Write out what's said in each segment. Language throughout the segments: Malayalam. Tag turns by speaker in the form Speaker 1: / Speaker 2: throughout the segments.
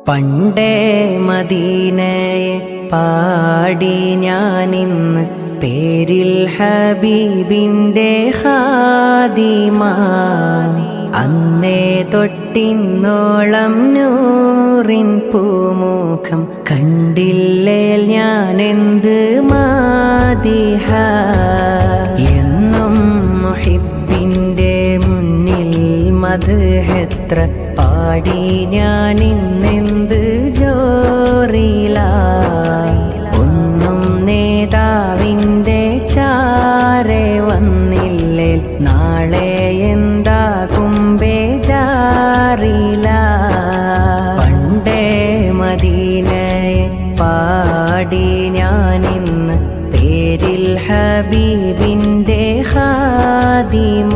Speaker 1: പണ്ടേ മദീനയെ പാടി ഞാനിന്ന് പേരിൽ ഹബീബിൻ്റെ ഖാദിമ. അന്നേ തൊട്ടിന്നോളം നൂറിൻ പൂമുഖം കണ്ടില്ലേൽ ഞാനെന്ത് മാദിഹ. എന്നും മുഹിബിൻ്റെ മുന്നിൽ മദ്ഹെത്ര പാടി ഞാനിന്നെന്ത് ജോറില. ഒന്നും നേതാവിൻ്റെ ചാരെ വന്നില്ലേൽ നാളെ എന്താകും ബേജാറില. പണ്ടേ മദീനയെ പാടി ഞാനിന്ന് പേരിൽ ഹബീബിൻ്റെ ഖാദിമ.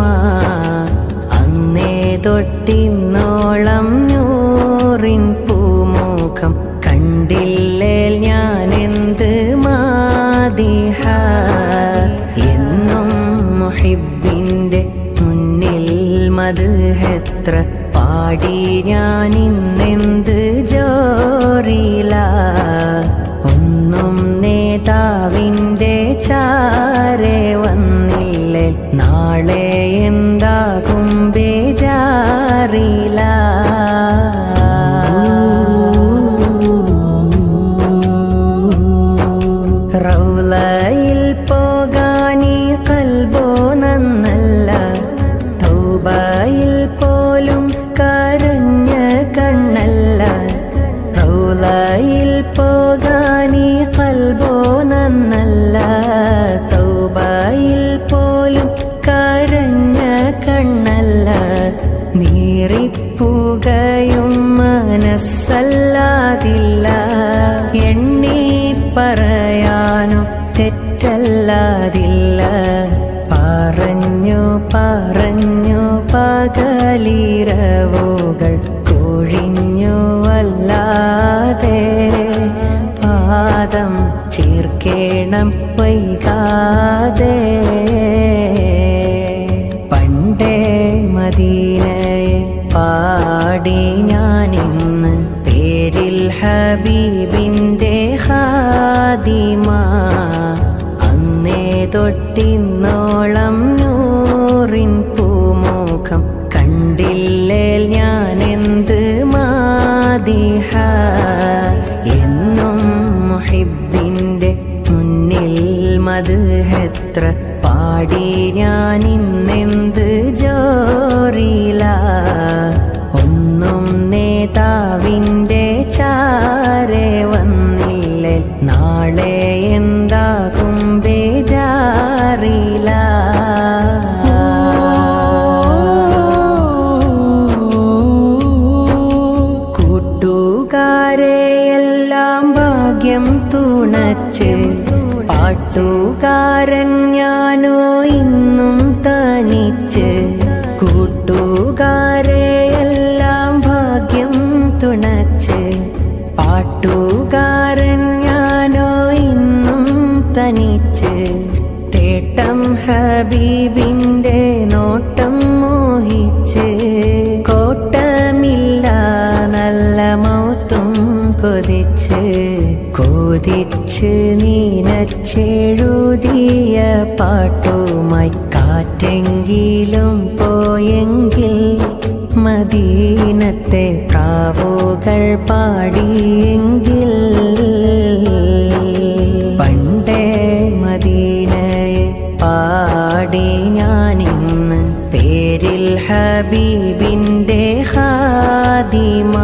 Speaker 1: അന്നേ തൊട്ടിന്നോളം നൂറിൻ പൂമുഖം കണ്ടില്ലേൽ ഞാനെന്ത് മാദിഹ. എന്നും മുഹിബിൻ്റെ മുന്നിൽ മദ്ഹെത്ര പാടി ഞാനിന്നെന്ത് ജോറില. ഒന്നും നേതാവിൻ്റെ ചാരെ വന്നില്ലേൽ നാളെ എന്താകും ബേജാറില. റൗളയിൽ പോകാനീ ഖൽബോ നന്നല്ല, തൗബയിൽ പോലും കരഞ്ഞ കണ്ണല്ല. റൗളയിൽ പോകാനീ ഖൽബോ നന്നല്ല, തൗബയിൽ പോലും കരഞ്ഞ കണ്ണല്ല. നീറിപ്പുകയും മനസ്സല്ലാതില്ല, എണ്ണി പറയാനോ തെറ്റല്ലാതില്ല. പറഞ്ഞു പറഞ്ഞു പകലിരവുകൾ കൊഴിഞ്ഞു വല്ലാതെ. പാദം ചേർക്കേണം വൈകാതെ. പണ്ടേ മദീനയെ പാടി ഞാനിന്ന് പേരിൽ ഹബീബിൻ്റെ ഖാദിമ. അന്നേ തൊട്ടിന്നോളം നൂറിൻ പൂമുഖം കണ്ടില്ലേൽ ഞാനെന്ത് മാദിഹ. എന്നും മുഹിബിൻ്റെ മുന്നിൽ മദ്ഹെത്ര പാടി ഞാനിന്നെന്ത് ജോറില. ഒന്നും നേതാവിൻ്റെ ചാരെ വന്നില്ലേൽ നാളെ എന്താകും ബേജാറില. കൂട്ടുകാരെയെല്ലാം ഭാഗ്യം തുണച്ച്, പാട്ടുകാരൻ ഞാനോ ഇന്നും തനിച്ച്. കൂട്ടുകാരെയെല്ലാം ഭാഗ്യം തുണച്ച്, പാട്ടുകാരൻ ഞാനോ ഇന്നും തനിച്ച്. തേട്ടം ഹബീബിൻ്റെ നോട്ടം മോഹിച്ച്, കോട്ടമില്ല നല്ല മൗത്തും കൊതിച്ച്. കൊതിച്ച് നീനച്ചെഴുതിയ പാട്ടുമായി കാറ്റെങ്കിലും പോയെങ്കിൽ, മദീനത്തെ പ്രാവുകൾ പാടിയെങ്കിൽ. പണ്ടേ മദീനയെ പാടി ഞാനിന്ന് പേരിൽ ഹബീബിൻ്റെ ഖാദിമ.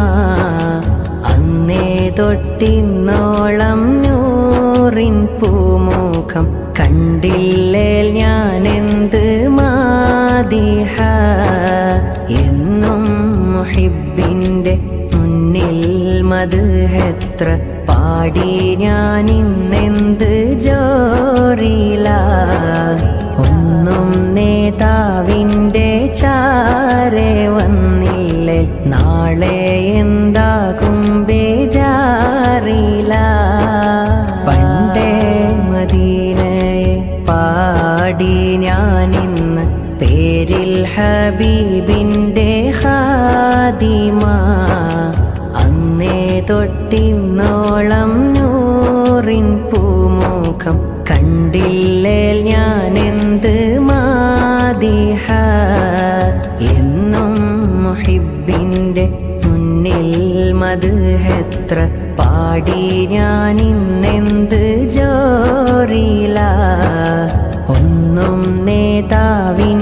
Speaker 1: അന്നേ തൊട്ടിന്നോളം നൂറിൻ പൂമുഖം കണ്ടില്ലേൽ ഞാനെന്ത് മാദിഹ. എന്നും മുഹിബിൻ്റെ മുന്നിൽ മദ്ഹെത്ര പാടി ഞാനിന്നെന്ത് ജോറില. ഒന്നും നേതാവിൻ്റെ ചാരെ വന്നില്ലേൽ നാളെ എന്താകും ബേജാറില. പണ്ടേ മദീനയെ പാടി ഞാനിന്ന് പേരിൽ ഹബീബിൻ്റെ ഖാദിമ. അന്നേ തൊട്ടിന്നോളം നൂറിൻ പൂമുഖം കണ്ടില്ലേ ഞാനെന്ത് മാദിഹ. എന്നും മുഹിബിൻ്റെ മുന്നിൽ മദ്ഹെത്ര പാടി ഞാനിന്നെന്ത് ജോറില. ഒന്നും നേതാവിൻ